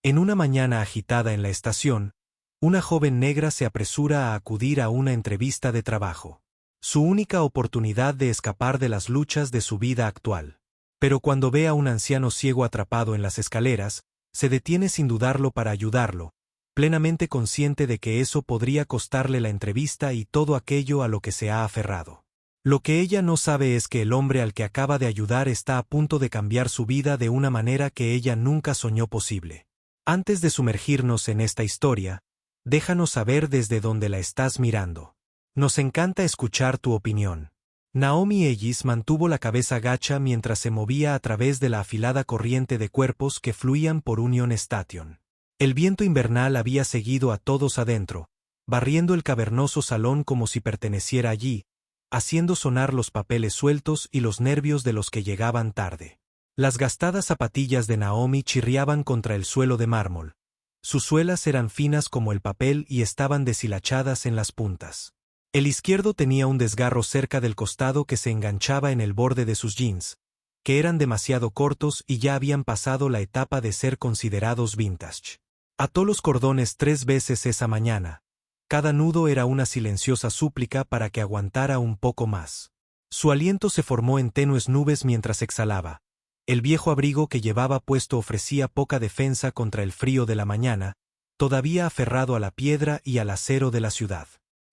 En una mañana agitada en la estación, una joven negra se apresura a acudir a una entrevista de trabajo. Su única oportunidad de escapar de las luchas de su vida actual. Pero cuando ve a un anciano ciego atrapado en las escaleras, se detiene sin dudarlo para ayudarlo, plenamente consciente de que eso podría costarle la entrevista y todo aquello a lo que se ha aferrado. Lo que ella no sabe es que el hombre al que acaba de ayudar está a punto de cambiar su vida de una manera que ella nunca soñó posible. Antes de sumergirnos en esta historia, déjanos saber desde dónde la estás mirando. Nos encanta escuchar tu opinión. Naomi Ellis mantuvo la cabeza gacha mientras se movía a través de la afilada corriente de cuerpos que fluían por Union Station. El viento invernal había seguido a todos adentro, barriendo el cavernoso salón como si perteneciera allí, haciendo sonar los papeles sueltos y los nervios de los que llegaban tarde. Las gastadas zapatillas de Naomi chirriaban contra el suelo de mármol. Sus suelas eran finas como el papel y estaban deshilachadas en las puntas. El izquierdo tenía un desgarro cerca del costado que se enganchaba en el borde de sus jeans, que eran demasiado cortos y ya habían pasado la etapa de ser considerados vintage. Ató los cordones 3 veces esa mañana. Cada nudo era una silenciosa súplica para que aguantara un poco más. Su aliento se formó en tenues nubes mientras exhalaba. El viejo abrigo que llevaba puesto ofrecía poca defensa contra el frío de la mañana, todavía aferrado a la piedra y al acero de la ciudad.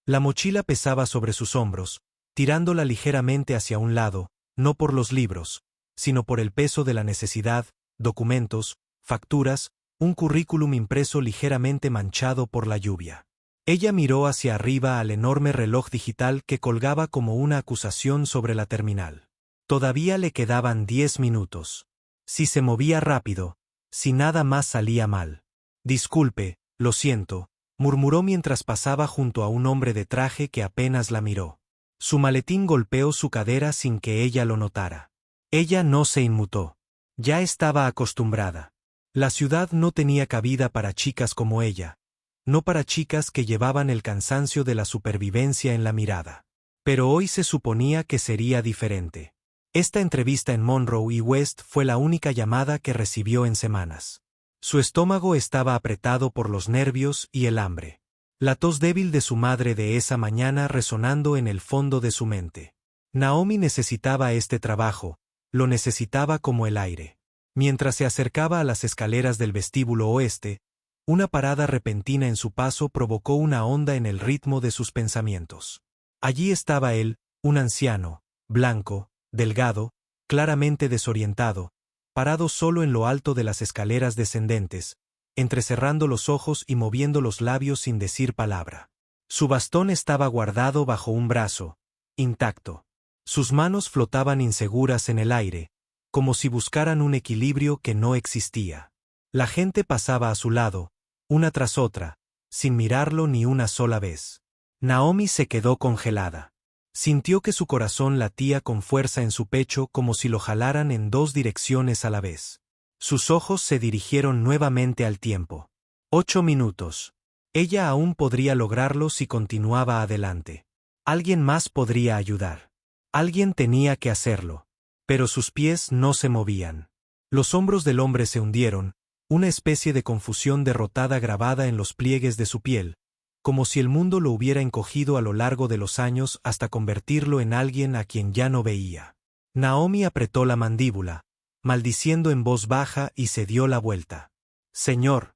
La mochila pesaba sobre sus hombros, tirándola ligeramente hacia un lado, no por los libros, sino por el peso de la necesidad, documentos, facturas, un currículum impreso ligeramente manchado por la lluvia. Ella miró hacia arriba al enorme reloj digital que colgaba como una acusación sobre la terminal. Todavía le quedaban 10 minutos. Si se movía rápido, si nada más salía mal. Disculpe, lo siento, murmuró mientras pasaba junto a un hombre de traje que apenas la miró. Su maletín golpeó su cadera sin que ella lo notara. Ella no se inmutó. Ya estaba acostumbrada. La ciudad no tenía cabida para chicas como ella, no para chicas que llevaban el cansancio de la supervivencia en la mirada. Pero hoy se suponía que sería diferente. Esta entrevista en Monroe y West fue la única llamada que recibió en semanas. Su estómago estaba apretado por los nervios y el hambre. La tos débil de su madre de esa mañana resonando en el fondo de su mente. Naomi necesitaba este trabajo, lo necesitaba como el aire. Mientras se acercaba a las escaleras del vestíbulo oeste, una parada repentina en su paso provocó una onda en el ritmo de sus pensamientos. Allí estaba él, un anciano, blanco, delgado, claramente desorientado, parado solo en lo alto de las escaleras descendentes, entrecerrando los ojos y moviendo los labios sin decir palabra. Su bastón estaba guardado bajo un brazo, intacto. Sus manos flotaban inseguras en el aire, como si buscaran un equilibrio que no existía. La gente pasaba a su lado, una tras otra, sin mirarlo ni una sola vez. Naomi se quedó congelada. Sintió que su corazón latía con fuerza en su pecho como si lo jalaran en 2 direcciones a la vez. Sus ojos se dirigieron nuevamente al tiempo. 8 minutos. Ella aún podría lograrlo si continuaba adelante. Alguien más podría ayudar. Alguien tenía que hacerlo. Pero sus pies no se movían. Los hombros del hombre se hundieron, una especie de confusión derrotada grabada en los pliegues de su piel, como si el mundo lo hubiera encogido a lo largo de los años hasta convertirlo en alguien a quien ya no veía. Naomi apretó la mandíbula, maldiciendo en voz baja y se dio la vuelta. «Señor,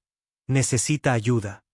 necesita ayuda»,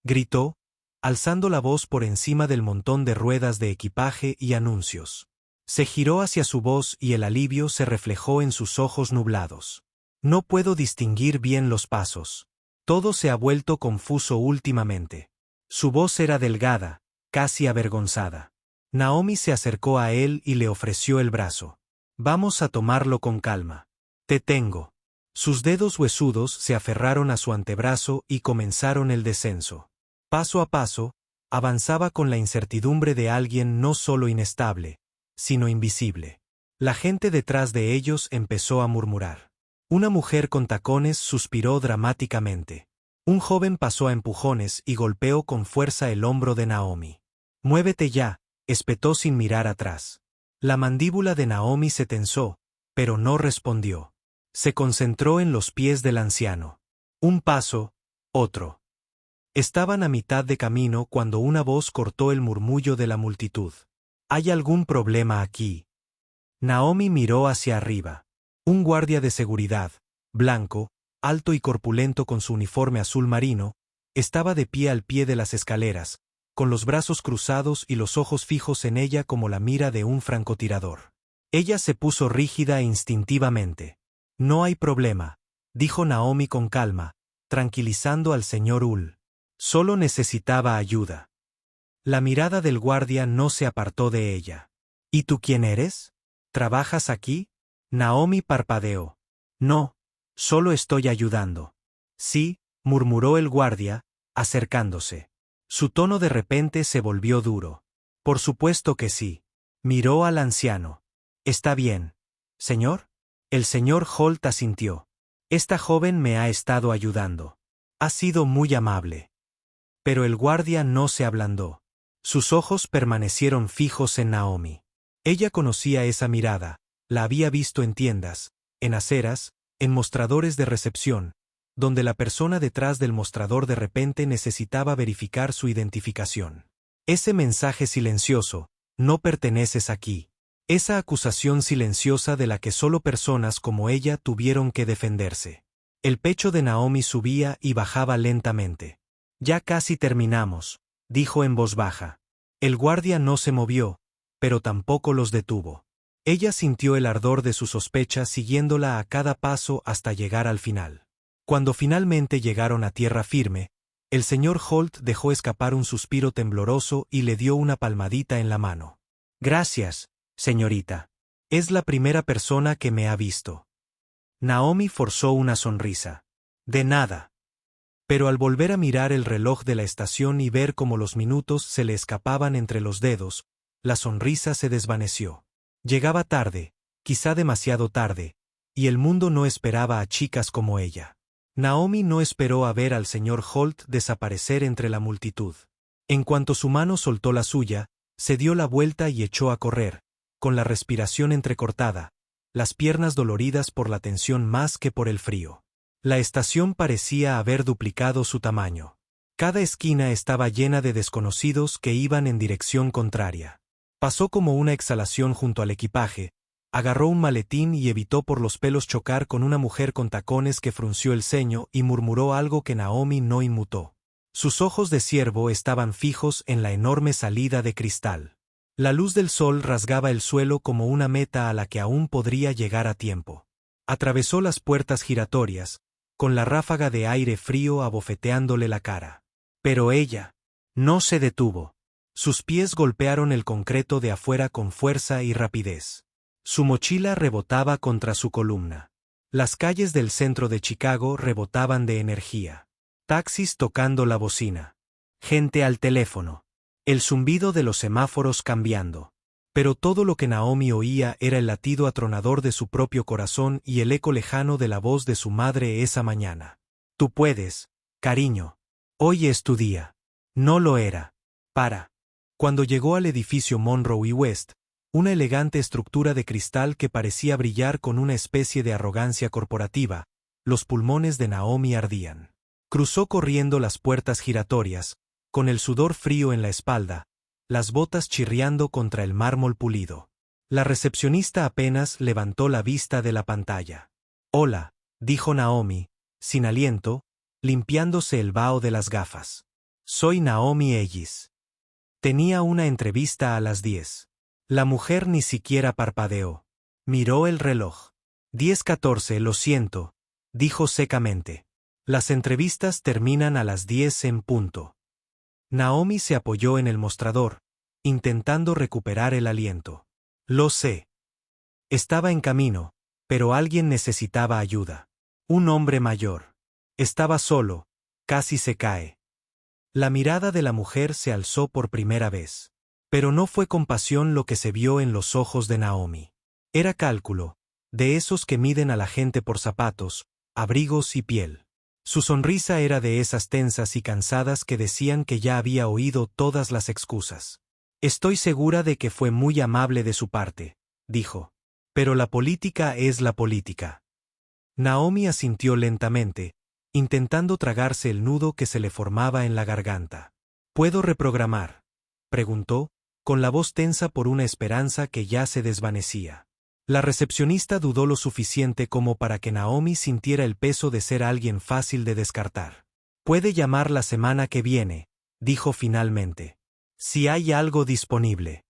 gritó, alzando la voz por encima del montón de ruedas de equipaje y anuncios. Se giró hacia su voz y el alivio se reflejó en sus ojos nublados. «No puedo distinguir bien los pasos. Todo se ha vuelto confuso últimamente». Su voz era delgada, casi avergonzada. Naomi se acercó a él y le ofreció el brazo. «Vamos a tomarlo con calma. Te tengo». Sus dedos huesudos se aferraron a su antebrazo y comenzaron el descenso. Paso a paso, avanzaba con la incertidumbre de alguien no solo inestable, sino invisible. La gente detrás de ellos empezó a murmurar. Una mujer con tacones suspiró dramáticamente. Un joven pasó a empujones y golpeó con fuerza el hombro de Naomi. «Muévete ya», espetó sin mirar atrás. La mandíbula de Naomi se tensó, pero no respondió. Se concentró en los pies del anciano. Un paso, otro. Estaban a mitad de camino cuando una voz cortó el murmullo de la multitud. ¿Hay algún problema aquí? Naomi miró hacia arriba. Un guardia de seguridad, blanco, alto y corpulento con su uniforme azul marino, estaba de pie al pie de las escaleras, con los brazos cruzados y los ojos fijos en ella como la mira de un francotirador. Ella se puso rígida instintivamente. No hay problema, dijo Naomi con calma, tranquilizando al señor Hull. Solo necesitaba ayuda. La mirada del guardia no se apartó de ella. ¿Y tú quién eres? ¿Trabajas aquí? Naomi parpadeó. No, solo estoy ayudando. Sí, murmuró el guardia, acercándose. Su tono de repente se volvió duro. Por supuesto que sí. Miró al anciano. Está bien. ¿Señor? El señor Holt asintió. Esta joven me ha estado ayudando. Ha sido muy amable. Pero el guardia no se ablandó. Sus ojos permanecieron fijos en Naomi. Ella conocía esa mirada, la había visto en tiendas, en aceras, en mostradores de recepción, donde la persona detrás del mostrador de repente necesitaba verificar su identificación. Ese mensaje silencioso, no perteneces aquí. Esa acusación silenciosa de la que solo personas como ella tuvieron que defenderse. El pecho de Naomi subía y bajaba lentamente. Ya casi terminamos, dijo en voz baja. El guardia no se movió, pero tampoco los detuvo. Ella sintió el ardor de su sospecha siguiéndola a cada paso hasta llegar al final. Cuando finalmente llegaron a tierra firme, el señor Holt dejó escapar un suspiro tembloroso y le dio una palmadita en la mano. Gracias, señorita. Es la primera persona que me ha visto. Naomi forzó una sonrisa. De nada. Pero al volver a mirar el reloj de la estación y ver cómo los minutos se le escapaban entre los dedos, la sonrisa se desvaneció. Llegaba tarde, quizá demasiado tarde, y el mundo no esperaba a chicas como ella. Naomi no esperó a ver al señor Holt desaparecer entre la multitud. En cuanto su mano soltó la suya, se dio la vuelta y echó a correr, con la respiración entrecortada, las piernas doloridas por la tensión más que por el frío. La estación parecía haber duplicado su tamaño. Cada esquina estaba llena de desconocidos que iban en dirección contraria. Pasó como una exhalación junto al equipaje, agarró un maletín y evitó por los pelos chocar con una mujer con tacones que frunció el ceño y murmuró algo que Naomi no inmutó. Sus ojos de ciervo estaban fijos en la enorme salida de cristal. La luz del sol rasgaba el suelo como una meta a la que aún podría llegar a tiempo. Atravesó las puertas giratorias, con la ráfaga de aire frío abofeteándole la cara. Pero ella no se detuvo. Sus pies golpearon el concreto de afuera con fuerza y rapidez. Su mochila rebotaba contra su columna. Las calles del centro de Chicago rebotaban de energía. Taxis tocando la bocina. Gente al teléfono. El zumbido de los semáforos cambiando. Pero todo lo que Naomi oía era el latido atronador de su propio corazón y el eco lejano de la voz de su madre esa mañana. Tú puedes, cariño. Hoy es tu día. No lo era. Para. Cuando llegó al edificio Monroe y West, una elegante estructura de cristal que parecía brillar con una especie de arrogancia corporativa, los pulmones de Naomi ardían. Cruzó corriendo las puertas giratorias, con el sudor frío en la espalda, las botas chirriando contra el mármol pulido. La recepcionista apenas levantó la vista de la pantalla. Hola, dijo Naomi, sin aliento, limpiándose el vaho de las gafas. Soy Naomi Ellis. Tenía una entrevista a las 10. La mujer ni siquiera parpadeó. Miró el reloj. 10:14, lo siento, dijo secamente. Las entrevistas terminan a las 10 en punto. Naomi se apoyó en el mostrador, intentando recuperar el aliento. Lo sé. Estaba en camino, pero alguien necesitaba ayuda. Un hombre mayor. Estaba solo, casi se cae. La mirada de la mujer se alzó por primera vez. Pero no fue compasión lo que se vio en los ojos de Naomi. Era cálculo, de esos que miden a la gente por zapatos, abrigos y piel. Su sonrisa era de esas tensas y cansadas que decían que ya había oído todas las excusas. Estoy segura de que fue muy amable de su parte, dijo. Pero la política es la política. Naomi asintió lentamente, intentando tragarse el nudo que se le formaba en la garganta. ¿Puedo reprogramar?, preguntó, con la voz tensa por una esperanza que ya se desvanecía. La recepcionista dudó lo suficiente como para que Naomi sintiera el peso de ser alguien fácil de descartar. «Puede llamar la semana que viene», dijo finalmente. «Si hay algo disponible».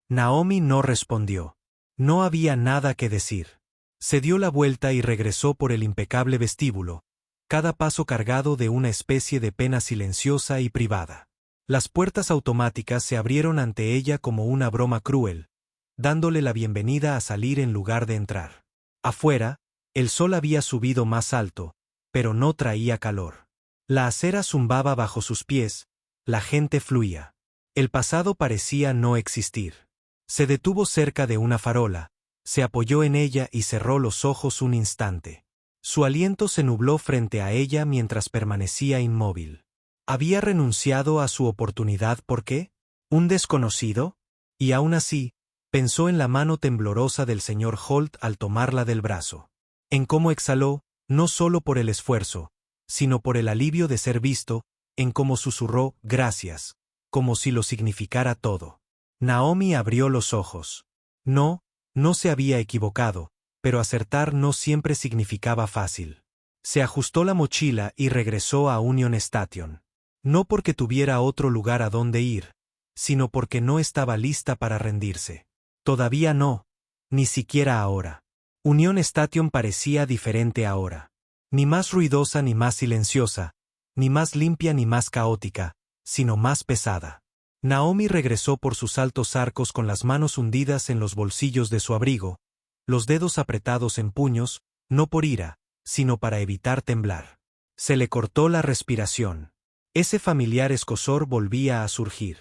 Naomi no respondió. No había nada que decir. Se dio la vuelta y regresó por el impecable vestíbulo, cada paso cargado de una especie de pena silenciosa y privada. Las puertas automáticas se abrieron ante ella como una broma cruel, dándole la bienvenida a salir en lugar de entrar. Afuera, el sol había subido más alto, pero no traía calor. La acera zumbaba bajo sus pies, la gente fluía. El pasado parecía no existir. Se detuvo cerca de una farola, se apoyó en ella y cerró los ojos un instante. Su aliento se nubló frente a ella mientras permanecía inmóvil. ¿Había renunciado a su oportunidad por qué? ¿Un desconocido? Y aún así, pensó en la mano temblorosa del señor Holt al tomarla del brazo. En cómo exhaló, no solo por el esfuerzo, sino por el alivio de ser visto, en cómo susurró «gracias», como si lo significara todo. Naomi abrió los ojos. No se había equivocado, pero acertar no siempre significaba fácil. Se ajustó la mochila y regresó a Union Station. No porque tuviera otro lugar a donde ir, sino porque no estaba lista para rendirse. Todavía no, ni siquiera ahora. Union Station parecía diferente ahora. Ni más ruidosa ni más silenciosa, ni más limpia ni más caótica, sino más pesada. Naomi regresó por sus altos arcos con las manos hundidas en los bolsillos de su abrigo, los dedos apretados en puños, no por ira, sino para evitar temblar. Se le cortó la respiración. Ese familiar escozor volvía a surgir.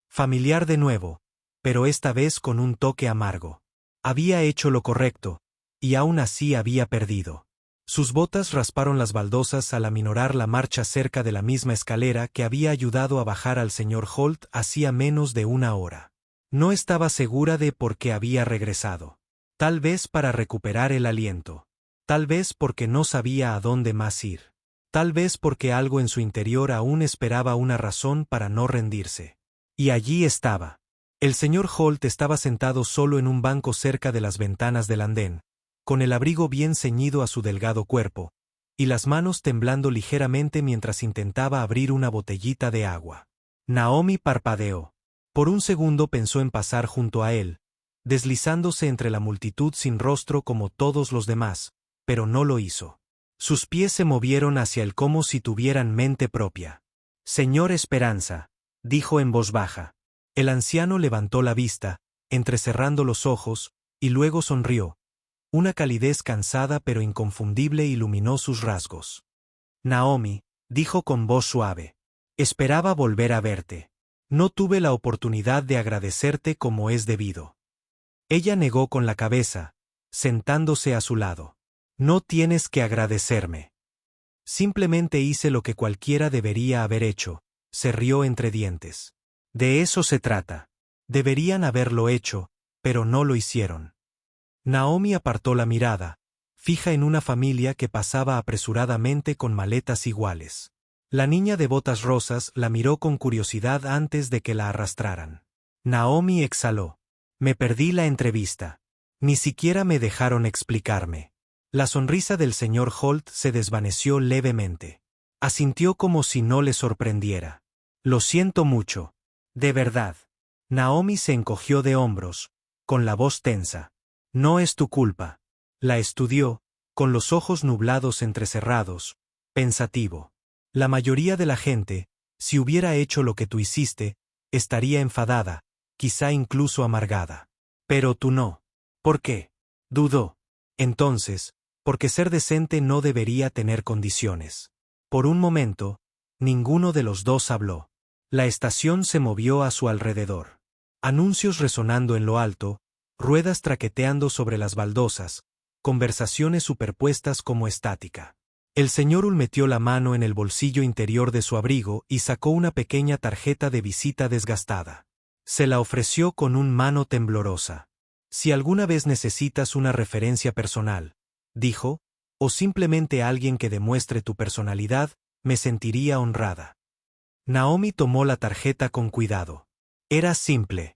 Familiar de nuevo, pero esta vez con un toque amargo. Había hecho lo correcto, y aún así había perdido. Sus botas rasparon las baldosas al aminorar la marcha cerca de la misma escalera que había ayudado a bajar al señor Holt hacía menos de una hora. No estaba segura de por qué había regresado. Tal vez para recuperar el aliento. Tal vez porque no sabía a dónde más ir. Tal vez porque algo en su interior aún esperaba una razón para no rendirse. Y allí estaba. El señor Holt estaba sentado solo en un banco cerca de las ventanas del andén, con el abrigo bien ceñido a su delgado cuerpo, y las manos temblando ligeramente mientras intentaba abrir una botellita de agua. Naomi parpadeó. Por un segundo pensó en pasar junto a él, deslizándose entre la multitud sin rostro como todos los demás, pero no lo hizo. Sus pies se movieron hacia él como si tuvieran mente propia. «Señor Esperanza», dijo en voz baja. El anciano levantó la vista, entrecerrando los ojos, y luego sonrió. Una calidez cansada pero inconfundible iluminó sus rasgos. «Naomi», dijo con voz suave. «Esperaba volver a verte. No tuve la oportunidad de agradecerte como es debido». Ella negó con la cabeza, sentándose a su lado. «No tienes que agradecerme. Simplemente hice lo que cualquiera debería haber hecho», se rió entre dientes. «De eso se trata. Deberían haberlo hecho, pero no lo hicieron». Naomi apartó la mirada, fija en una familia que pasaba apresuradamente con maletas iguales. La niña de botas rosas la miró con curiosidad antes de que la arrastraran. Naomi exhaló. «Me perdí la entrevista. Ni siquiera me dejaron explicarme». La sonrisa del señor Holt se desvaneció levemente. Asintió como si no le sorprendiera. «Lo siento mucho. De verdad». Naomi se encogió de hombros, con la voz tensa. «No es tu culpa». La estudió, con los ojos nublados entrecerrados, pensativo. «La mayoría de la gente, si hubiera hecho lo que tú hiciste, estaría enfadada, quizá incluso amargada. Pero tú no. ¿Por qué?». Dudó. Entonces, porque ser decente no debería tener condiciones. Por un momento, ninguno de los dos habló. La estación se movió a su alrededor. Anuncios resonando en lo alto, ruedas traqueteando sobre las baldosas, conversaciones superpuestas como estática. El señor metió la mano en el bolsillo interior de su abrigo y sacó una pequeña tarjeta de visita desgastada. Se la ofreció con un mano temblorosa. «Si alguna vez necesitas una referencia personal», dijo, o simplemente alguien que demuestre tu personalidad, me sentiría honrada. Naomi tomó la tarjeta con cuidado. Era simple.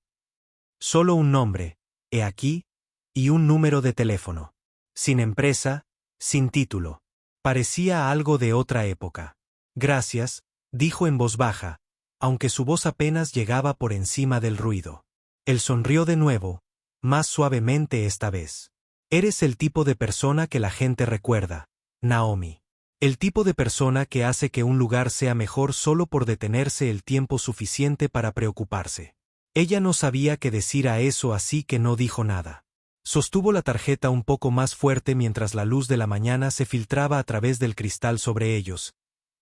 Solo un nombre, he aquí, y un número de teléfono. Sin empresa, sin título. Parecía algo de otra época. Gracias, dijo en voz baja, aunque su voz apenas llegaba por encima del ruido. Él sonrió de nuevo, más suavemente esta vez. Eres el tipo de persona que la gente recuerda, Naomi. El tipo de persona que hace que un lugar sea mejor solo por detenerse el tiempo suficiente para preocuparse. Ella no sabía qué decir a eso, así que no dijo nada. Sostuvo la tarjeta un poco más fuerte mientras la luz de la mañana se filtraba a través del cristal sobre ellos,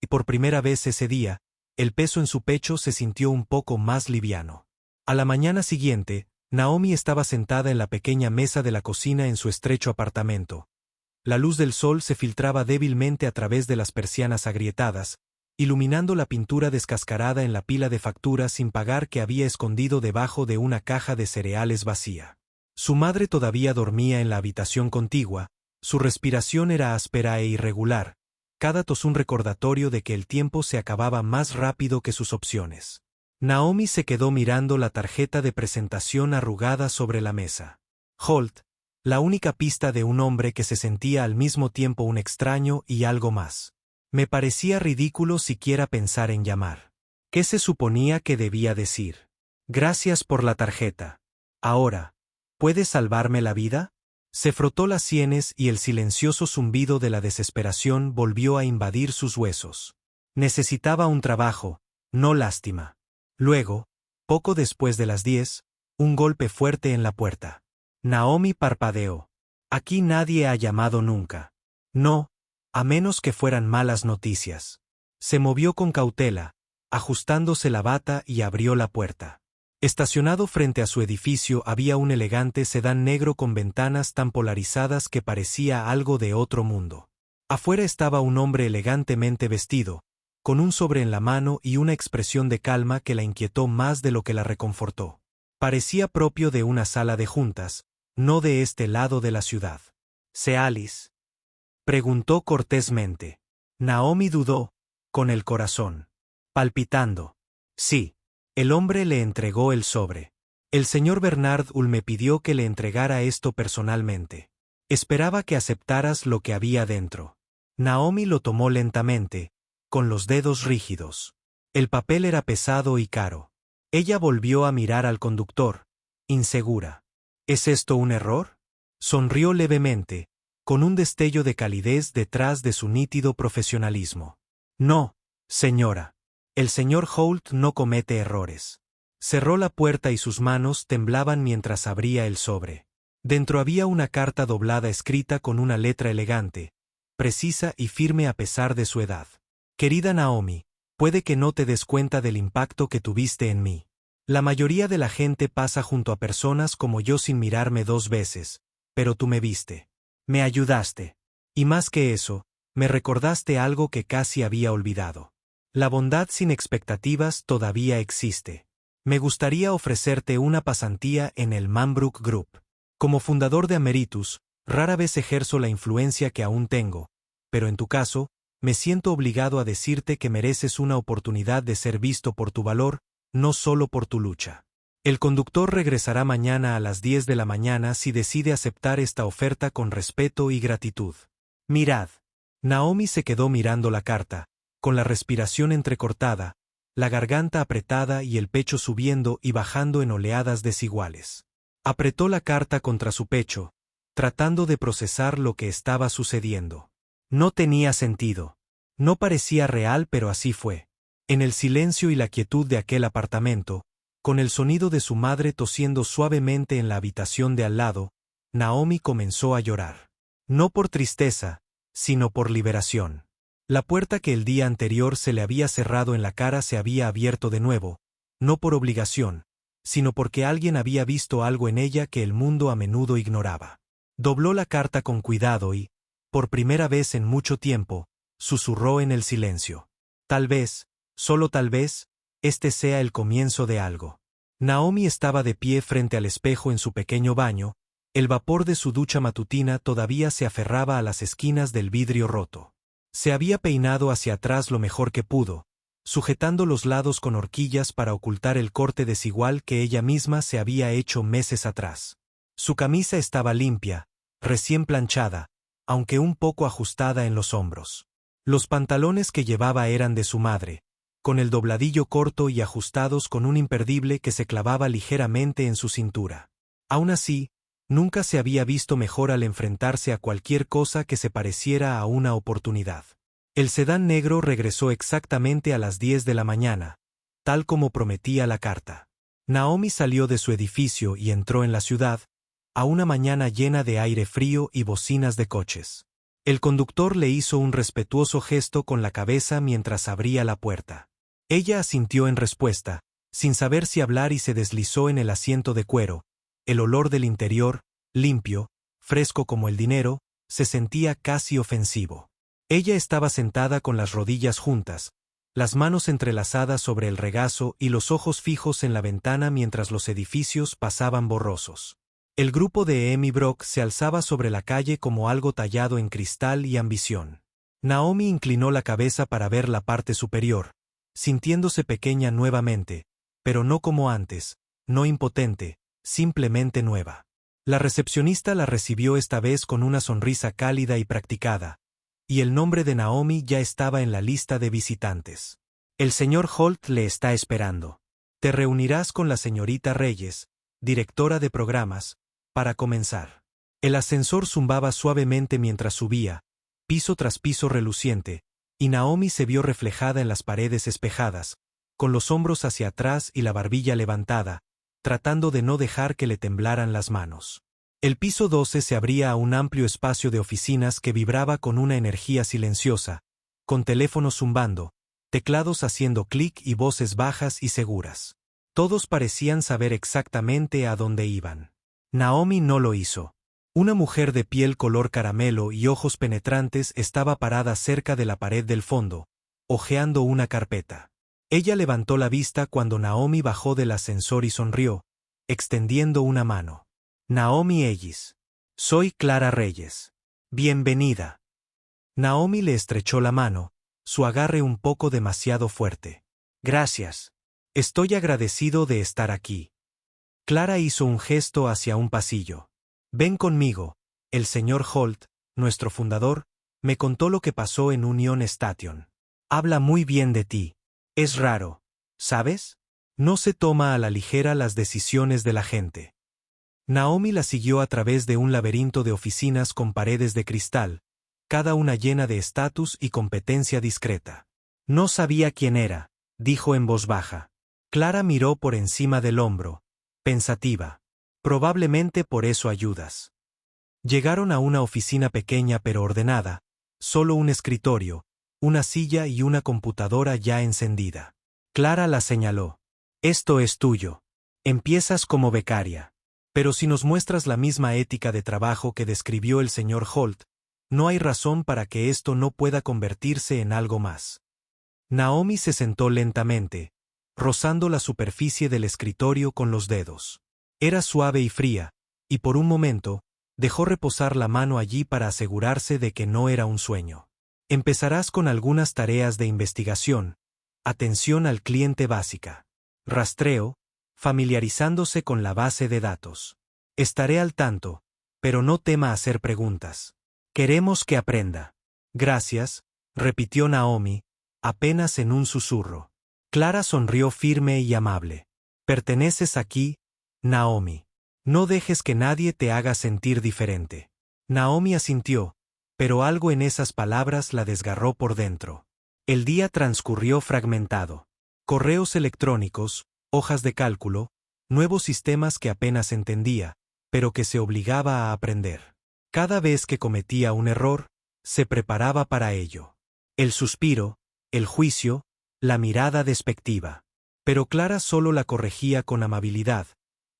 y por primera vez ese día, el peso en su pecho se sintió un poco más liviano. A la mañana siguiente, Naomi estaba sentada en la pequeña mesa de la cocina en su estrecho apartamento. La luz del sol se filtraba débilmente a través de las persianas agrietadas, iluminando la pintura descascarada en la pila de facturas sin pagar que había escondido debajo de una caja de cereales vacía. Su madre todavía dormía en la habitación contigua, su respiración era áspera e irregular, cada tos un recordatorio de que el tiempo se acababa más rápido que sus opciones. Naomi se quedó mirando la tarjeta de presentación arrugada sobre la mesa. Holt, la única pista de un hombre que se sentía al mismo tiempo un extraño y algo más. Me parecía ridículo siquiera pensar en llamar. ¿Qué se suponía que debía decir? Gracias por la tarjeta. Ahora, ¿puedes salvarme la vida? Se frotó las sienes y el silencioso zumbido de la desesperación volvió a invadir sus huesos. Necesitaba un trabajo, no lástima. Luego, poco después de las 10, un golpe fuerte en la puerta. Naomi parpadeó. Aquí nadie ha llamado nunca. No, a menos que fueran malas noticias. Se movió con cautela, ajustándose la bata y abrió la puerta. Estacionado frente a su edificio había un elegante sedán negro con ventanas tan polarizadas que parecía algo de otro mundo. Afuera estaba un hombre elegantemente vestido, con un sobre en la mano y una expresión de calma que la inquietó más de lo que la reconfortó. Parecía propio de una sala de juntas, no de este lado de la ciudad. ¿Se Alice? Preguntó cortésmente. Naomi dudó, con el corazón palpitando. Sí. El hombre le entregó el sobre. El señor Bernard Hull me pidió que le entregara esto personalmente. Esperaba que aceptaras lo que había dentro. Naomi lo tomó lentamente, con los dedos rígidos. El papel era pesado y caro. Ella volvió a mirar al conductor, insegura. ¿Es esto un error? Sonrió levemente, con un destello de calidez detrás de su nítido profesionalismo. No, señora. El señor Holt no comete errores. Cerró la puerta y sus manos temblaban mientras abría el sobre. Dentro había una carta doblada escrita con una letra elegante, precisa y firme a pesar de su edad. Querida Naomi, puede que no te des cuenta del impacto que tuviste en mí. La mayoría de la gente pasa junto a personas como yo sin mirarme 2 veces, pero tú me viste. Me ayudaste. Y más que eso, me recordaste algo que casi había olvidado. La bondad sin expectativas todavía existe. Me gustaría ofrecerte una pasantía en el Manbrook Group. Como fundador de Ameritus, rara vez ejerzo la influencia que aún tengo, pero en tu caso, me siento obligado a decirte que mereces una oportunidad de ser visto por tu valor, no solo por tu lucha. El conductor regresará mañana a las 10 de la mañana si decide aceptar esta oferta con respeto y gratitud. Mirad. Naomi se quedó mirando la carta, con la respiración entrecortada, la garganta apretada y el pecho subiendo y bajando en oleadas desiguales. Apretó la carta contra su pecho, tratando de procesar lo que estaba sucediendo. No tenía sentido. No parecía real, pero así fue. En el silencio y la quietud de aquel apartamento, con el sonido de su madre tosiendo suavemente en la habitación de al lado, Naomi comenzó a llorar. No por tristeza, sino por liberación. La puerta que el día anterior se le había cerrado en la cara se había abierto de nuevo, no por obligación, sino porque alguien había visto algo en ella que el mundo a menudo ignoraba. Dobló la carta con cuidado y, por primera vez en mucho tiempo, susurró en el silencio. Tal vez, solo tal vez, este sea el comienzo de algo. Naomi estaba de pie frente al espejo en su pequeño baño, El vapor de su ducha matutina todavía se aferraba a las esquinas del vidrio roto. Se había peinado hacia atrás lo mejor que pudo, sujetando los lados con horquillas para ocultar el corte desigual que ella misma se había hecho meses atrás. Su camisa estaba limpia, recién planchada, aunque un poco ajustada en los hombros. Los pantalones que llevaba eran de su madre, con el dobladillo corto y ajustados con un imperdible que se clavaba ligeramente en su cintura. Aún así, nunca se había visto mejor al enfrentarse a cualquier cosa que se pareciera a una oportunidad. El sedán negro regresó exactamente a las 10 de la mañana, tal como prometía la carta. Naomi salió de su edificio y entró en la ciudad, a una mañana llena de aire frío y bocinas de coches. El conductor le hizo un respetuoso gesto con la cabeza mientras abría la puerta. Ella asintió en respuesta, sin saber si hablar, y se deslizó en el asiento de cuero. El olor del interior, limpio, fresco como el dinero, se sentía casi ofensivo. Ella estaba sentada con las rodillas juntas, las manos entrelazadas sobre el regazo y los ojos fijos en la ventana mientras los edificios pasaban borrosos. El grupo de Amy Brock se alzaba sobre la calle como algo tallado en cristal y ambición. Naomi inclinó la cabeza para ver la parte superior, sintiéndose pequeña nuevamente, pero no como antes, no impotente, simplemente nueva. La recepcionista la recibió esta vez con una sonrisa cálida y practicada, y el nombre de Naomi ya estaba en la lista de visitantes. El señor Holt le está esperando. Te reunirás con la señorita Reyes, directora de programas, para comenzar. El ascensor zumbaba suavemente mientras subía, piso tras piso reluciente, y Naomi se vio reflejada en las paredes espejadas, con los hombros hacia atrás y la barbilla levantada, tratando de no dejar que le temblaran las manos. El piso 12 se abría a un amplio espacio de oficinas que vibraba con una energía silenciosa, con teléfonos zumbando, teclados haciendo clic y voces bajas y seguras. Todos parecían saber exactamente a dónde iban. Naomi no lo hizo. Una mujer de piel color caramelo y ojos penetrantes estaba parada cerca de la pared del fondo, hojeando una carpeta. Ella levantó la vista cuando Naomi bajó del ascensor y sonrió, extendiendo una mano. Naomi Ellis. Soy Clara Reyes. Bienvenida. Naomi le estrechó la mano, su agarre un poco demasiado fuerte. Gracias. Estoy agradecido de estar aquí. Clara hizo un gesto hacia un pasillo. Ven conmigo. El señor Holt, nuestro fundador, me contó lo que pasó en Union Station. Habla muy bien de ti. Es raro, ¿sabes? No se toma a la ligera las decisiones de la gente. Naomi la siguió a través de un laberinto de oficinas con paredes de cristal, cada una llena de estatus y competencia discreta. No sabía quién era, dijo en voz baja. Clara miró por encima del hombro, pensativa. Probablemente por eso ayudas. Llegaron a una oficina pequeña pero ordenada, solo un escritorio, una silla y una computadora ya encendida. Clara la señaló. Esto es tuyo. Empiezas como becaria. Pero si nos muestras la misma ética de trabajo que describió el señor Holt, no hay razón para que esto no pueda convertirse en algo más. Naomi se sentó lentamente, rozando la superficie del escritorio con los dedos. Era suave y fría, y por un momento, dejó reposar la mano allí para asegurarse de que no era un sueño. Empezarás con algunas tareas de investigación, atención al cliente básica, rastreo, familiarizándose con la base de datos. Estaré al tanto, pero no tema hacer preguntas. Queremos que aprenda. Gracias, repitió Naomi, apenas en un susurro. Clara sonrió firme y amable. Perteneces aquí, Naomi. No dejes que nadie te haga sentir diferente. Naomi asintió, pero algo en esas palabras la desgarró por dentro. El día transcurrió fragmentado. Correos electrónicos, hojas de cálculo, nuevos sistemas que apenas entendía, pero que se obligaba a aprender. Cada vez que cometía un error, se preparaba para ello. El suspiro, el juicio, la mirada despectiva. Pero Clara solo la corregía con amabilidad,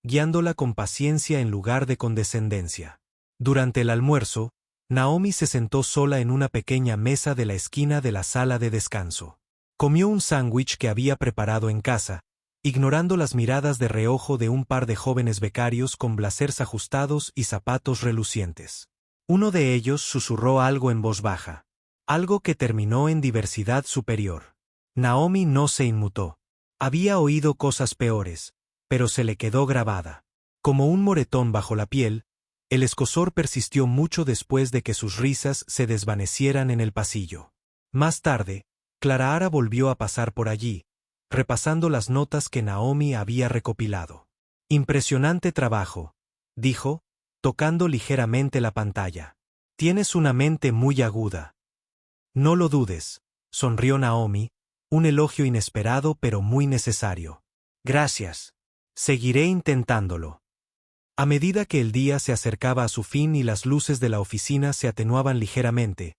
guiándola con paciencia en lugar de condescendencia. Durante el almuerzo, Naomi se sentó sola en una pequeña mesa de la esquina de la sala de descanso. Comió un sándwich que había preparado en casa, ignorando las miradas de reojo de un par de jóvenes becarios con blazers ajustados y zapatos relucientes. Uno de ellos susurró algo en voz baja, algo que terminó en diversidad superior. Naomi no se inmutó. Había oído cosas peores, pero se le quedó grabada. Como un moretón bajo la piel, el escozor persistió mucho después de que sus risas se desvanecieran en el pasillo. Más tarde, Clara volvió a pasar por allí, repasando las notas que Naomi había recopilado. Impresionante trabajo, dijo, tocando ligeramente la pantalla. Tienes una mente muy aguda. No lo dudes, sonrió Naomi, un elogio inesperado pero muy necesario. Gracias. Seguiré intentándolo. A medida que el día se acercaba a su fin y las luces de la oficina se atenuaban ligeramente,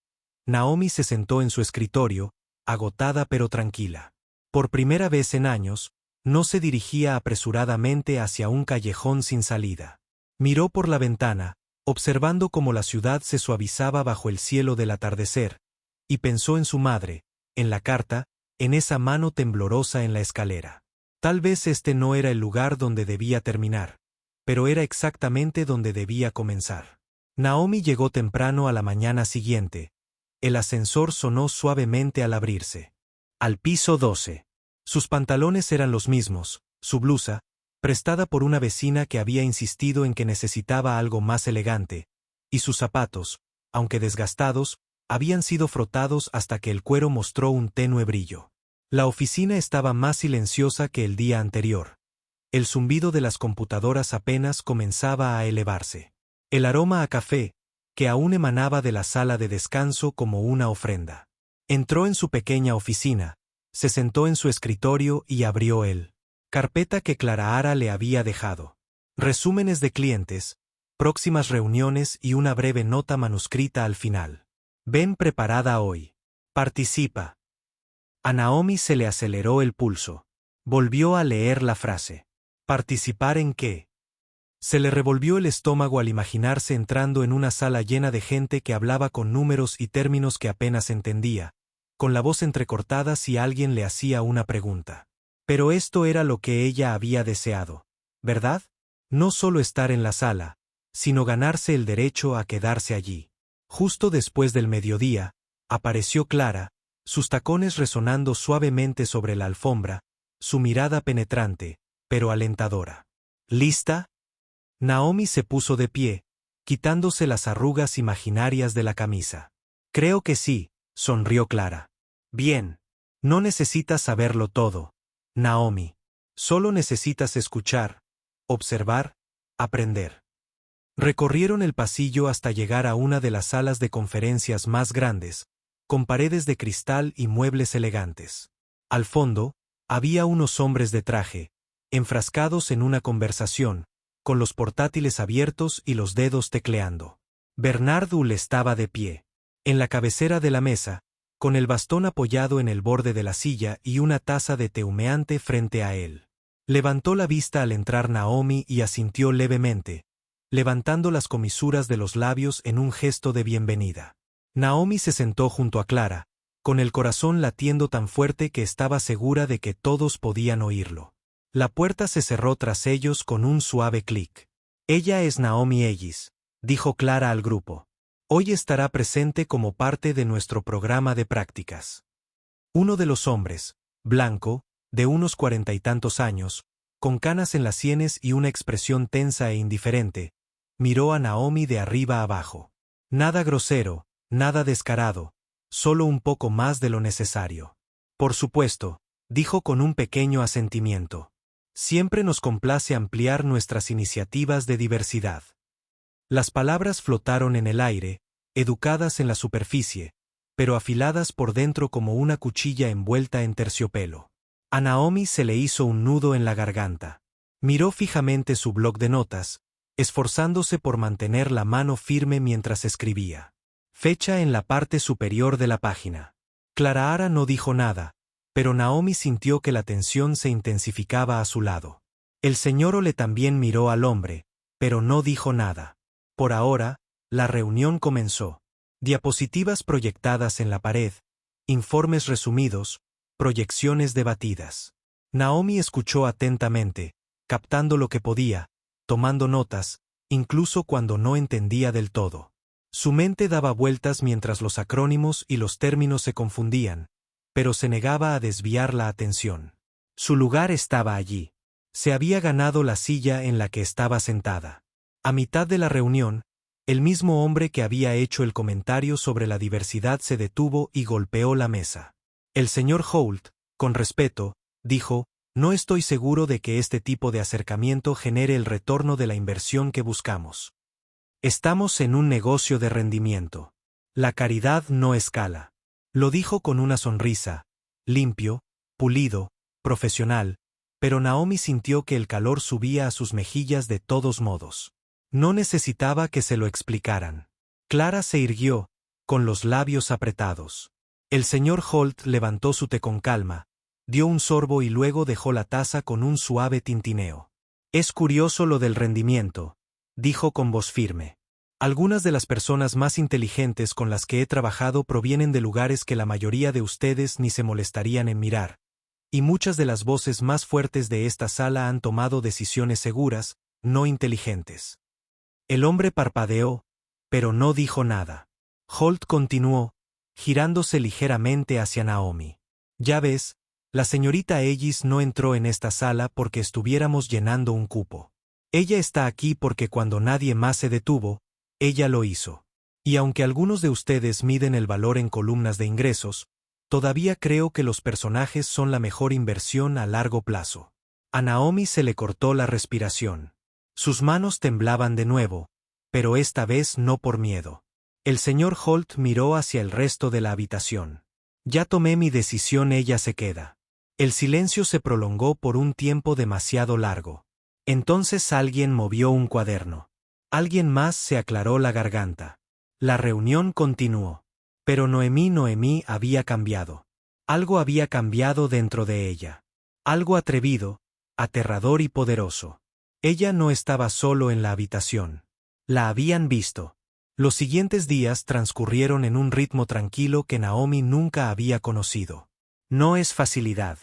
Naomi se sentó en su escritorio, agotada pero tranquila. Por primera vez en años, no se dirigía apresuradamente hacia un callejón sin salida. Miró por la ventana, observando cómo la ciudad se suavizaba bajo el cielo del atardecer, y pensó en su madre, en la carta, en esa mano temblorosa en la escalera. Tal vez este no era el lugar donde debía terminar, pero era exactamente donde debía comenzar. Naomi llegó temprano a la mañana siguiente. El ascensor sonó suavemente al abrirse. Al piso 12. Sus pantalones eran los mismos, su blusa, prestada por una vecina que había insistido en que necesitaba algo más elegante, y sus zapatos, aunque desgastados, habían sido frotados hasta que el cuero mostró un tenue brillo. La oficina estaba más silenciosa que el día anterior. El zumbido de las computadoras apenas comenzaba a elevarse. El aroma a café, que aún emanaba de la sala de descanso como una ofrenda. Entró en su pequeña oficina, se sentó en su escritorio y abrió el carpeta que Clara le había dejado. Resúmenes de clientes, próximas reuniones y una breve nota manuscrita al final. Ven preparada hoy. Participa. A Naomi se le aceleró el pulso. Volvió a leer la frase. ¿Participar en qué? Se le revolvió el estómago al imaginarse entrando en una sala llena de gente que hablaba con números y términos que apenas entendía, con la voz entrecortada si alguien le hacía una pregunta. Pero esto era lo que ella había deseado, ¿verdad? No solo estar en la sala, sino ganarse el derecho a quedarse allí. Justo después del mediodía, apareció Clara, sus tacones resonando suavemente sobre la alfombra, su mirada penetrante, pero alentadora. ¿Lista? Naomi se puso de pie, quitándose las arrugas imaginarias de la camisa. Creo que sí, sonrió Clara. Bien. No necesitas saberlo todo, Naomi. Solo necesitas escuchar, observar, aprender. Recorrieron el pasillo hasta llegar a una de las salas de conferencias más grandes, con paredes de cristal y muebles elegantes. Al fondo, había unos hombres de traje, enfrascados en una conversación, con los portátiles abiertos y los dedos tecleando. Bernard Hull estaba de pie, en la cabecera de la mesa, con el bastón apoyado en el borde de la silla y una taza de té humeante frente a él. Levantó la vista al entrar Naomi y asintió levemente, levantando las comisuras de los labios en un gesto de bienvenida. Naomi se sentó junto a Clara, con el corazón latiendo tan fuerte que estaba segura de que todos podían oírlo. La puerta se cerró tras ellos con un suave clic. Ella es Naomi Ellis, dijo Clara al grupo. Hoy estará presente como parte de nuestro programa de prácticas. Uno de los hombres, blanco, de unos 40 y tantos años, con canas en las sienes y una expresión tensa e indiferente, miró a Naomi de arriba abajo. Nada grosero, nada descarado, solo un poco más de lo necesario. Por supuesto, dijo con un pequeño asentimiento. Siempre nos complace ampliar nuestras iniciativas de diversidad. Las palabras flotaron en el aire, educadas en la superficie, pero afiladas por dentro como una cuchilla envuelta en terciopelo. A Naomi se le hizo un nudo en la garganta. Miró fijamente su bloc de notas, esforzándose por mantener la mano firme mientras escribía. Fecha en la parte superior de la página. Clara no dijo nada, pero Naomi sintió que la tensión se intensificaba a su lado. El señor Ole también miró al hombre, pero no dijo nada. Por ahora, la reunión comenzó. Diapositivas proyectadas en la pared, informes resumidos, proyecciones debatidas. Naomi escuchó atentamente, captando lo que podía, tomando notas, incluso cuando no entendía del todo. Su mente daba vueltas mientras los acrónimos y los términos se confundían, pero se negaba a desviar la atención. Su lugar estaba allí. Se había ganado la silla en la que estaba sentada. A mitad de la reunión, el mismo hombre que había hecho el comentario sobre la diversidad se detuvo y golpeó la mesa. El señor Holt, con respeto, dijo: «No estoy seguro de que este tipo de acercamiento genere el retorno de la inversión que buscamos. Estamos en un negocio de rendimiento. La caridad no escala». Lo dijo con una sonrisa, limpio, pulido, profesional, pero Naomi sintió que el calor subía a sus mejillas de todos modos. No necesitaba que se lo explicaran. Clara se irguió, con los labios apretados. El señor Holt levantó su té con calma, dio un sorbo y luego dejó la taza con un suave tintineo. «Es curioso lo del rendimiento», dijo con voz firme. «Algunas de las personas más inteligentes con las que he trabajado provienen de lugares que la mayoría de ustedes ni se molestarían en mirar, y muchas de las voces más fuertes de esta sala han tomado decisiones seguras, no inteligentes». El hombre parpadeó, pero no dijo nada. Holt continuó, girándose ligeramente hacia Naomi. «Ya ves, la señorita Ellis no entró en esta sala porque estuviéramos llenando un cupo. Ella está aquí porque cuando nadie más se detuvo, ella lo hizo. Y aunque algunos de ustedes miden el valor en columnas de ingresos, todavía creo que los personajes son la mejor inversión a largo plazo». A Naomi se le cortó la respiración. Sus manos temblaban de nuevo, pero esta vez no por miedo. El señor Holt miró hacia el resto de la habitación. «Ya tomé mi decisión, ella se queda». El silencio se prolongó por un tiempo demasiado largo. Entonces alguien movió un cuaderno. Alguien más se aclaró la garganta. La reunión continuó. Pero Noemí había cambiado. Algo había cambiado dentro de ella. Algo atrevido, aterrador y poderoso. Ella no estaba solo en la habitación. La habían visto. Los siguientes días transcurrieron en un ritmo tranquilo que Naomi nunca había conocido. No es facilidad.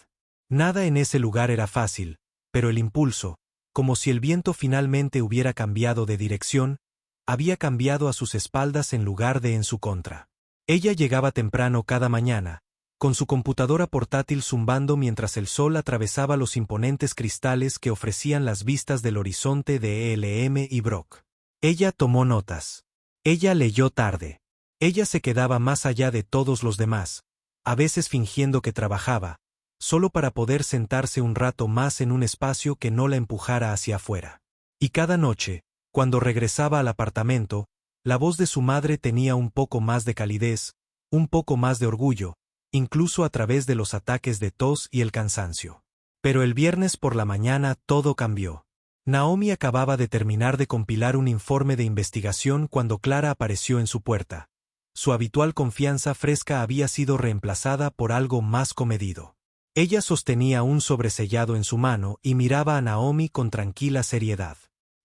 Nada en ese lugar era fácil, pero el impulso, como si el viento finalmente hubiera cambiado de dirección, había cambiado a sus espaldas en lugar de en su contra. Ella llegaba temprano cada mañana, con su computadora portátil zumbando mientras el sol atravesaba los imponentes cristales que ofrecían las vistas del horizonte de ELM y Brock. Ella tomó notas. Ella leyó tarde. Ella se quedaba más allá de todos los demás, a veces fingiendo que trabajaba, solo para poder sentarse un rato más en un espacio que no la empujara hacia afuera. Y cada noche, cuando regresaba al apartamento, la voz de su madre tenía un poco más de calidez, un poco más de orgullo, incluso a través de los ataques de tos y el cansancio. Pero el viernes por la mañana todo cambió. Naomi acababa de terminar de compilar un informe de investigación cuando Clara apareció en su puerta. Su habitual confianza fresca había sido reemplazada por algo más comedido. Ella sostenía un sobresellado en su mano y miraba a Naomi con tranquila seriedad.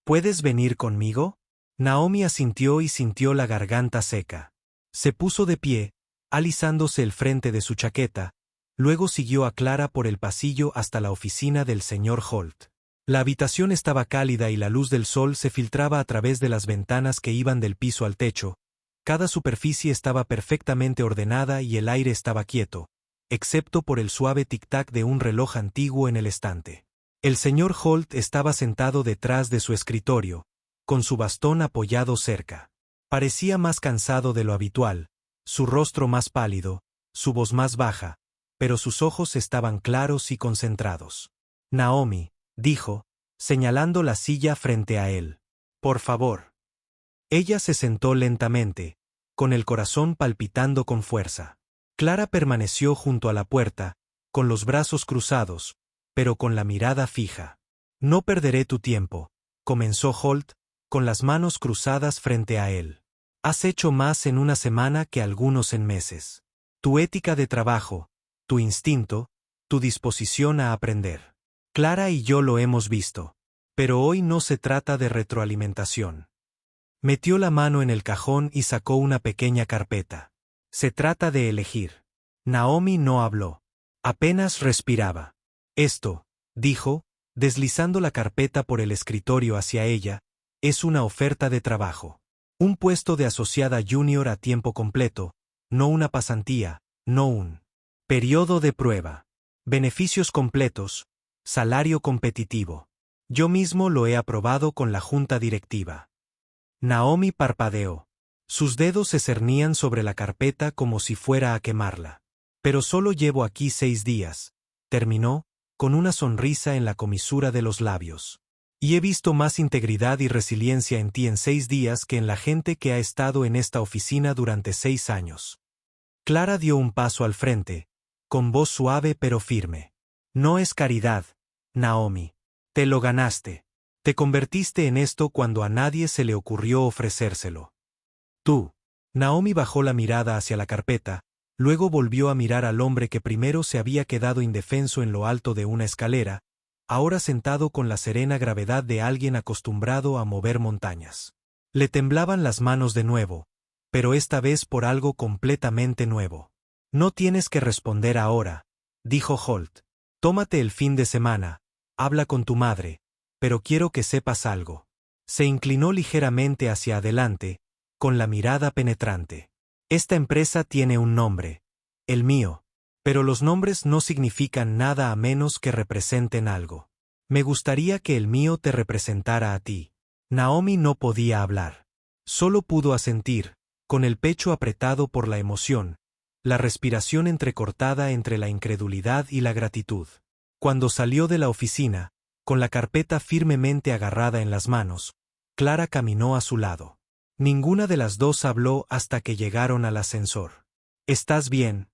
«¿Puedes venir conmigo?» Naomi asintió y sintió la garganta seca. Se puso de pie, alisándose el frente de su chaqueta, luego siguió a Clara por el pasillo hasta la oficina del señor Holt. La habitación estaba cálida y la luz del sol se filtraba a través de las ventanas que iban del piso al techo. Cada superficie estaba perfectamente ordenada y el aire estaba quieto, excepto por el suave tic-tac de un reloj antiguo en el estante. El señor Holt estaba sentado detrás de su escritorio, con su bastón apoyado cerca. Parecía más cansado de lo habitual, su rostro más pálido, su voz más baja, pero sus ojos estaban claros y concentrados. «Naomi», dijo, señalando la silla frente a él. «Por favor». Ella se sentó lentamente, con el corazón palpitando con fuerza. Clara permaneció junto a la puerta, con los brazos cruzados, pero con la mirada fija. «No perderé tu tiempo», comenzó Holt, con las manos cruzadas frente a él. «Has hecho más en una semana que algunos en meses. Tu ética de trabajo, tu instinto, tu disposición a aprender. Clara y yo lo hemos visto. Pero hoy no se trata de retroalimentación». Metió la mano en el cajón y sacó una pequeña carpeta. «Se trata de elegir». Naomi no habló. Apenas respiraba. Esto, dijo, deslizando la carpeta por el escritorio hacia ella, es una oferta de trabajo. Un puesto de asociada junior a tiempo completo, no una pasantía, no un periodo de prueba. Beneficios completos, salario competitivo. Yo mismo lo he aprobado con la junta directiva. Naomi parpadeó. Sus dedos se cernían sobre la carpeta como si fuera a quemarla. Pero solo llevo aquí 6 días, terminó, con una sonrisa en la comisura de los labios. Y he visto más integridad y resiliencia en ti en 6 días que en la gente que ha estado en esta oficina durante 6 años. Clara dio un paso al frente, con voz suave pero firme. No es caridad, Naomi. Te lo ganaste. Te convertiste en esto cuando a nadie se le ocurrió ofrecérselo. Tú. Naomi bajó la mirada hacia la carpeta, luego volvió a mirar al hombre que primero se había quedado indefenso en lo alto de una escalera, ahora sentado con la serena gravedad de alguien acostumbrado a mover montañas. Le temblaban las manos de nuevo, pero esta vez por algo completamente nuevo. No tienes que responder ahora, dijo Holt. Tómate el fin de semana, habla con tu madre, pero quiero que sepas algo. Se inclinó ligeramente hacia adelante, con la mirada penetrante. Esta empresa tiene un nombre, el mío, pero los nombres no significan nada a menos que representen algo. Me gustaría que el mío te representara a ti. Naomi no podía hablar. Solo pudo asentir, con el pecho apretado por la emoción, la respiración entrecortada entre la incredulidad y la gratitud. Cuando salió de la oficina, con la carpeta firmemente agarrada en las manos, Clara caminó a su lado. Ninguna de las dos habló hasta que llegaron al ascensor. ¿Estás bien?,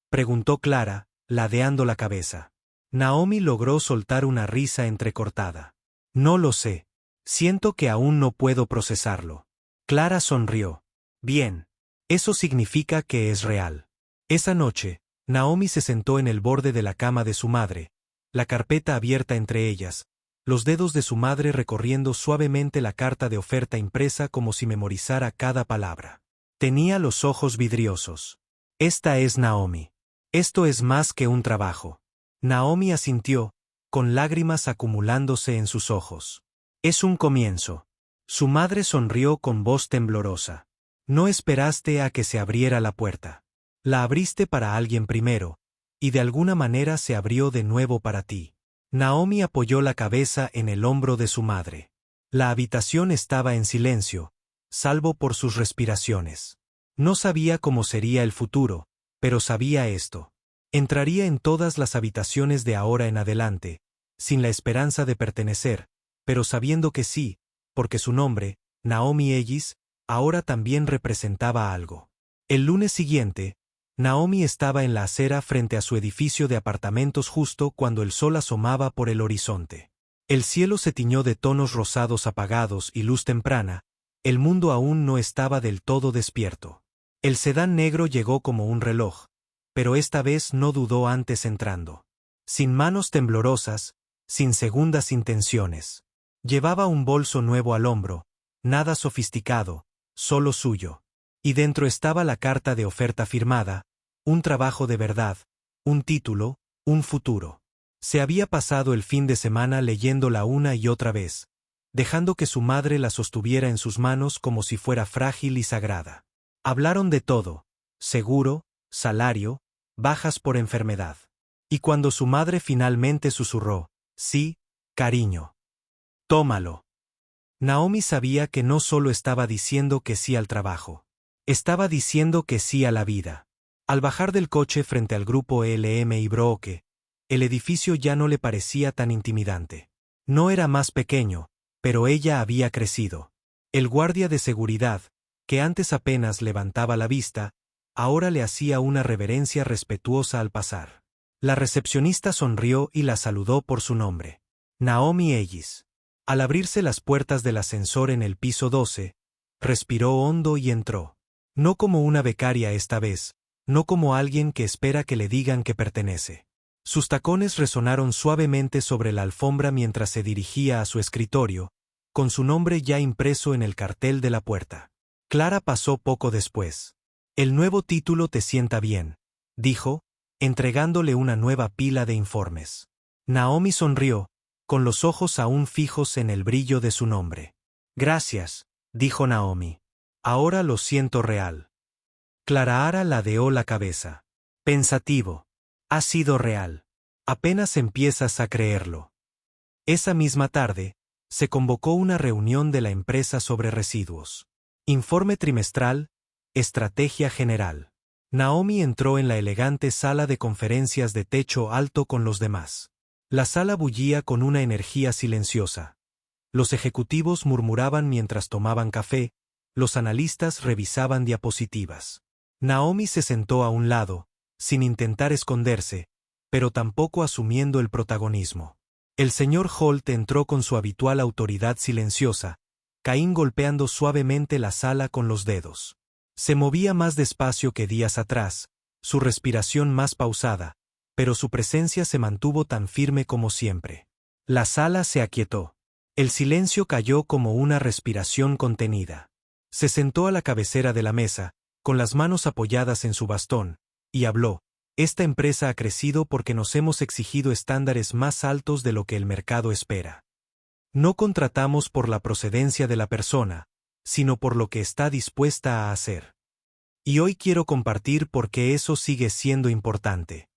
preguntó Clara, ladeando la cabeza. Naomi logró soltar una risa entrecortada. No lo sé. Siento que aún no puedo procesarlo. Clara sonrió. Bien. Eso significa que es real. Esa noche, Naomi se sentó en el borde de la cama de su madre, la carpeta abierta entre ellas, los dedos de su madre recorriendo suavemente la carta de oferta impresa como si memorizara cada palabra. Tenía los ojos vidriosos. Esta es Naomi. Esto es más que un trabajo. Naomi asintió, con lágrimas acumulándose en sus ojos. Es un comienzo. Su madre sonrió con voz temblorosa. No esperaste a que se abriera la puerta. La abriste para alguien primero, y de alguna manera se abrió de nuevo para ti. Naomi apoyó la cabeza en el hombro de su madre. La habitación estaba en silencio, salvo por sus respiraciones. No sabía cómo sería el futuro, pero sabía esto. Entraría en todas las habitaciones de ahora en adelante, sin la esperanza de pertenecer, pero sabiendo que sí, porque su nombre, Naomi Ellis, ahora también representaba algo. El lunes siguiente, Naomi estaba en la acera frente a su edificio de apartamentos justo cuando el sol asomaba por el horizonte. El cielo se tiñó de tonos rosados apagados y luz temprana, el mundo aún no estaba del todo despierto. El sedán negro llegó como un reloj, pero esta vez no dudó antes entrando. Sin manos temblorosas, sin segundas intenciones. Llevaba un bolso nuevo al hombro, nada sofisticado, solo suyo. Y dentro estaba la carta de oferta firmada, un trabajo de verdad, un título, un futuro. Se había pasado el fin de semana leyéndola una y otra vez, dejando que su madre la sostuviera en sus manos como si fuera frágil y sagrada. Hablaron de todo, seguro, salario, bajas por enfermedad. Y cuando su madre finalmente susurró, sí, cariño. Tómalo. Naomi sabía que no solo estaba diciendo que sí al trabajo. Estaba diciendo que sí a la vida. Al bajar del coche frente al grupo LM y Brooke, el edificio ya no le parecía tan intimidante. No era más pequeño, pero ella había crecido. El guardia de seguridad, que antes apenas levantaba la vista, ahora le hacía una reverencia respetuosa al pasar. La recepcionista sonrió y la saludó por su nombre. Naomi Ellis. Al abrirse las puertas del ascensor en el piso 12, respiró hondo y entró. No como una becaria esta vez, no como alguien que espera que le digan que pertenece. Sus tacones resonaron suavemente sobre la alfombra mientras se dirigía a su escritorio, con su nombre ya impreso en el cartel de la puerta. Clara pasó poco después. El nuevo título te sienta bien, dijo, entregándole una nueva pila de informes. Naomi sonrió, con los ojos aún fijos en el brillo de su nombre. Gracias, dijo Naomi. Ahora lo siento real. Clarahara ladeó la cabeza. Pensativo. Ha sido real. Apenas empiezas a creerlo. Esa misma tarde, se convocó una reunión de la empresa sobre residuos. Informe trimestral, estrategia general. Naomi entró en la elegante sala de conferencias de techo alto con los demás. La sala bullía con una energía silenciosa. Los ejecutivos murmuraban mientras tomaban café, los analistas revisaban diapositivas. Naomi se sentó a un lado, sin intentar esconderse, pero tampoco asumiendo el protagonismo. El señor Holt entró con su habitual autoridad silenciosa, Caín golpeando suavemente la sala con los dedos. Se movía más despacio que días atrás, su respiración más pausada, pero su presencia se mantuvo tan firme como siempre. La sala se aquietó. El silencio cayó como una respiración contenida. Se sentó a la cabecera de la mesa, con las manos apoyadas en su bastón, y habló. Esta empresa ha crecido porque nos hemos exigido estándares más altos de lo que el mercado espera. No contratamos por la procedencia de la persona, sino por lo que está dispuesta a hacer. Y hoy quiero compartir por qué eso sigue siendo importante.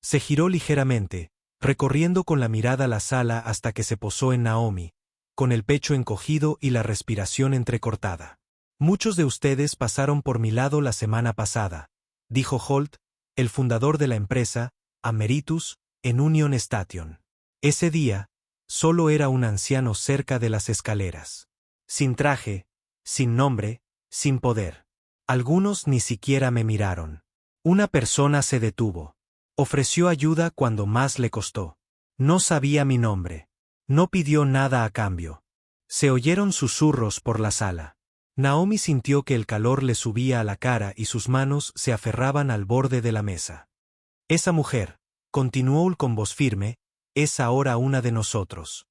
Se giró ligeramente, recorriendo con la mirada la sala hasta que se posó en Naomi, con el pecho encogido y la respiración entrecortada. Muchos de ustedes pasaron por mi lado la semana pasada, dijo Holt, el fundador de la empresa, Emeritus, en Union Station. Ese día, solo era un anciano cerca de las escaleras. Sin traje, sin nombre, sin poder. Algunos ni siquiera me miraron. Una persona se detuvo. Ofreció ayuda cuando más le costó. No sabía mi nombre. No pidió nada a cambio. Se oyeron susurros por la sala. Naomi sintió que el calor le subía a la cara y sus manos se aferraban al borde de la mesa. Esa mujer, continuó con voz firme, es ahora una de nosotros.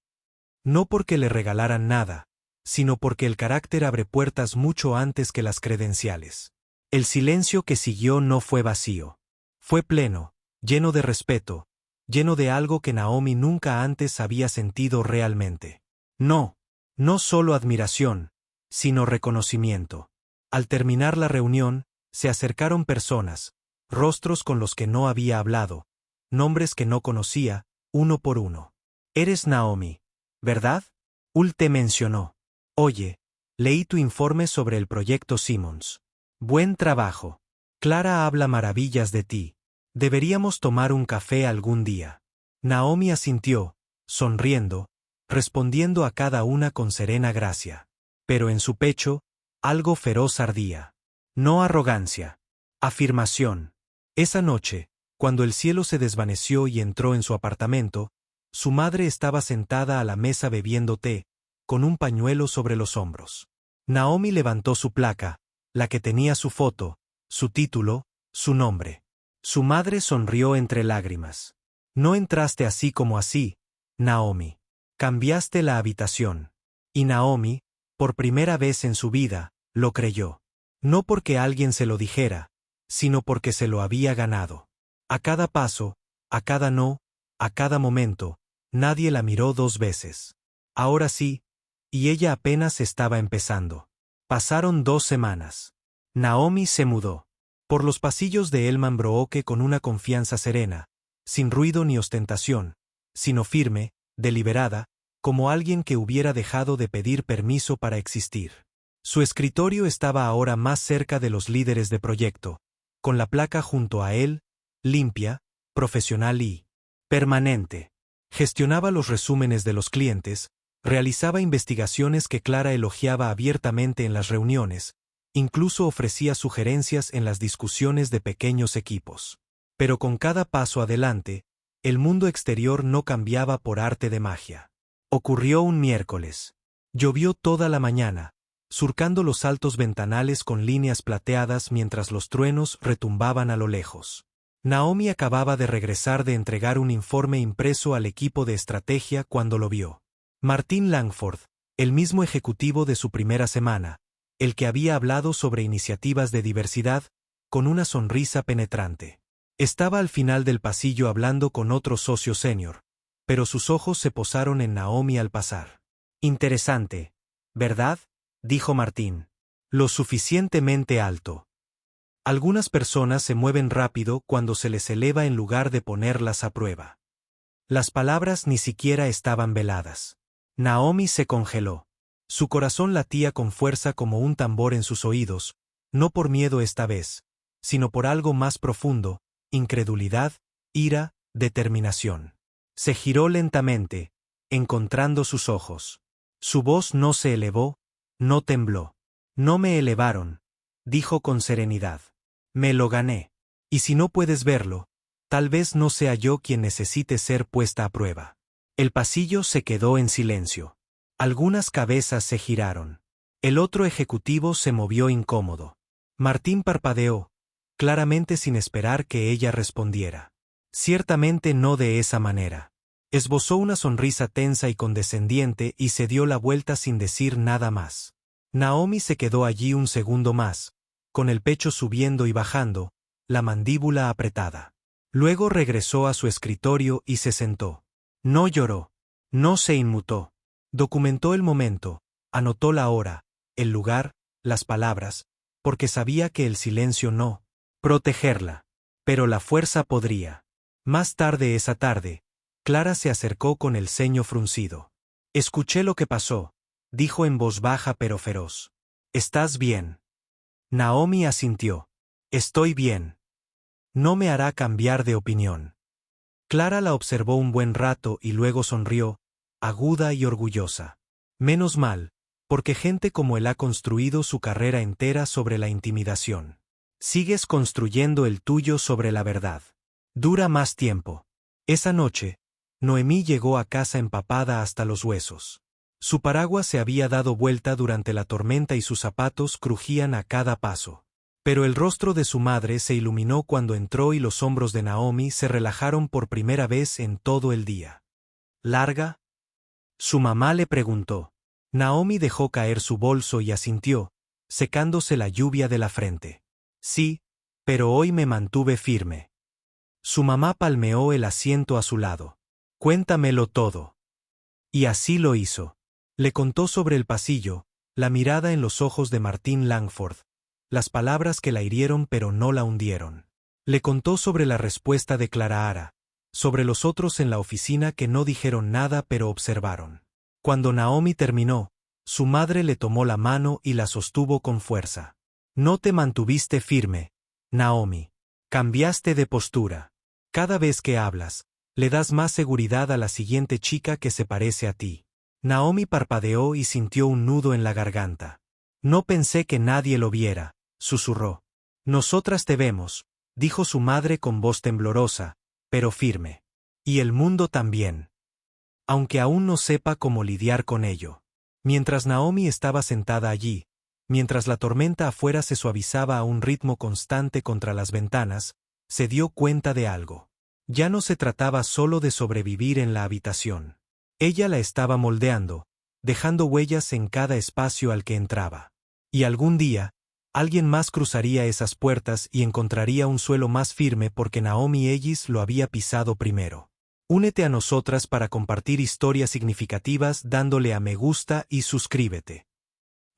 No porque le regalaran nada, sino porque el carácter abre puertas mucho antes que las credenciales. El silencio que siguió no fue vacío. Fue pleno, lleno de respeto, lleno de algo que Naomi nunca antes había sentido realmente. No solo admiración, sino reconocimiento. Al terminar la reunión, se acercaron personas, rostros con los que no había hablado, nombres que no conocía, uno por uno. Eres Naomi, ¿verdad? Ul te mencionó. Oye, leí tu informe sobre el proyecto Simmons. Buen trabajo. Clara habla maravillas de ti. Deberíamos tomar un café algún día. Naomi asintió, sonriendo, respondiendo a cada una con serena gracia. Pero en su pecho, algo feroz ardía. No arrogancia. Afirmación. Esa noche, cuando el cielo se desvaneció y entró en su apartamento, su madre estaba sentada a la mesa bebiendo té, con un pañuelo sobre los hombros. Naomi levantó su placa, la que tenía su foto, su título, su nombre. Su madre sonrió entre lágrimas. No entraste así como así, Naomi. Cambiaste la habitación. Y Naomi, por primera vez en su vida, lo creyó. No porque alguien se lo dijera, sino porque se lo había ganado. A cada paso, a cada no, a cada momento, nadie la miró dos veces. Ahora sí, y ella apenas estaba empezando. Pasaron 2 semanas. Naomi se mudó. Por los pasillos de Elman Brook con una confianza serena, sin ruido ni ostentación, sino firme, deliberada, como alguien que hubiera dejado de pedir permiso para existir. Su escritorio estaba ahora más cerca de los líderes de proyecto, con la placa junto a él, limpia, profesional y permanente. Gestionaba los resúmenes de los clientes, realizaba investigaciones que Clara elogiaba abiertamente en las reuniones, incluso ofrecía sugerencias en las discusiones de pequeños equipos. Pero con cada paso adelante, el mundo exterior no cambiaba por arte de magia. Ocurrió un miércoles. Llovió toda la mañana, surcando los altos ventanales con líneas plateadas mientras los truenos retumbaban a lo lejos. Naomi acababa de regresar de entregar un informe impreso al equipo de estrategia cuando lo vio. Martin Langford, el mismo ejecutivo de su primera semana, el que había hablado sobre iniciativas de diversidad, con una sonrisa penetrante. Estaba al final del pasillo hablando con otro socio senior, pero sus ojos se posaron en Naomi al pasar. Interesante, ¿verdad?, dijo Martín. Lo suficientemente alto. Algunas personas se mueven rápido cuando se les eleva en lugar de ponerlas a prueba. Las palabras ni siquiera estaban veladas. Naomi se congeló. Su corazón latía con fuerza como un tambor en sus oídos, no por miedo esta vez, sino por algo más profundo, incredulidad, ira, determinación. Se giró lentamente, encontrando sus ojos. Su voz no se elevó, no tembló. No me elevaron, dijo con serenidad. Me lo gané. Y si no puedes verlo, tal vez no sea yo quien necesite ser puesta a prueba. El pasillo se quedó en silencio. Algunas cabezas se giraron. El otro ejecutivo se movió incómodo. Martín parpadeó, claramente sin esperar que ella respondiera. Ciertamente no de esa manera. Esbozó una sonrisa tensa y condescendiente y se dio la vuelta sin decir nada más. Naomi se quedó allí un segundo más, con el pecho subiendo y bajando, la mandíbula apretada. Luego regresó a su escritorio y se sentó. No lloró. No se inmutó. Documentó el momento, anotó la hora, el lugar, las palabras, porque sabía que el silencio no protegerla. Pero la fuerza podría. Más tarde esa tarde, Clara se acercó con el ceño fruncido. Escuché lo que pasó, dijo en voz baja pero feroz. ¿Estás bien? Naomi asintió. Estoy bien. No me hará cambiar de opinión. Clara la observó un buen rato y luego sonrió, aguda y orgullosa. Menos mal, porque gente como él ha construido su carrera entera sobre la intimidación. Sigues construyendo el tuyo sobre la verdad. Dura más tiempo. Esa noche, Noemí llegó a casa empapada hasta los huesos. Su paraguas se había dado vuelta durante la tormenta y sus zapatos crujían a cada paso. Pero el rostro de su madre se iluminó cuando entró y los hombros de Naomi se relajaron por primera vez en todo el día. ¿Larga? Su mamá le preguntó. Naomi dejó caer su bolso y asintió, secándose la lluvia de la frente. Sí, pero hoy me mantuve firme. Su mamá palmeó el asiento a su lado. Cuéntamelo todo. Y así lo hizo. Le contó sobre el pasillo, la mirada en los ojos de Martín Langford, las palabras que la hirieron pero no la hundieron. Le contó sobre la respuesta de Clara Ara, sobre los otros en la oficina que no dijeron nada pero observaron. Cuando Naomi terminó, su madre le tomó la mano y la sostuvo con fuerza. No te mantuviste firme, Naomi. Cambiaste de postura. Cada vez que hablas, le das más seguridad a la siguiente chica que se parece a ti. Naomi parpadeó y sintió un nudo en la garganta. No pensé que nadie lo viera, susurró. Nosotras te vemos, dijo su madre con voz temblorosa, pero firme. Y el mundo también. Aunque aún no sepa cómo lidiar con ello. Mientras Naomi estaba sentada allí, mientras la tormenta afuera se suavizaba a un ritmo constante contra las ventanas, se dio cuenta de algo. Ya no se trataba solo de sobrevivir en la habitación. Ella la estaba moldeando, dejando huellas en cada espacio al que entraba. Y algún día, alguien más cruzaría esas puertas y encontraría un suelo más firme porque Naomi Ellis lo había pisado primero. Únete a nosotras para compartir historias significativas dándole a me gusta y suscríbete.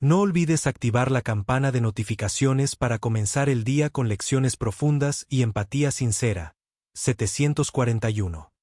No olvides activar la campana de notificaciones para comenzar el día con lecciones profundas y empatía sincera. 741.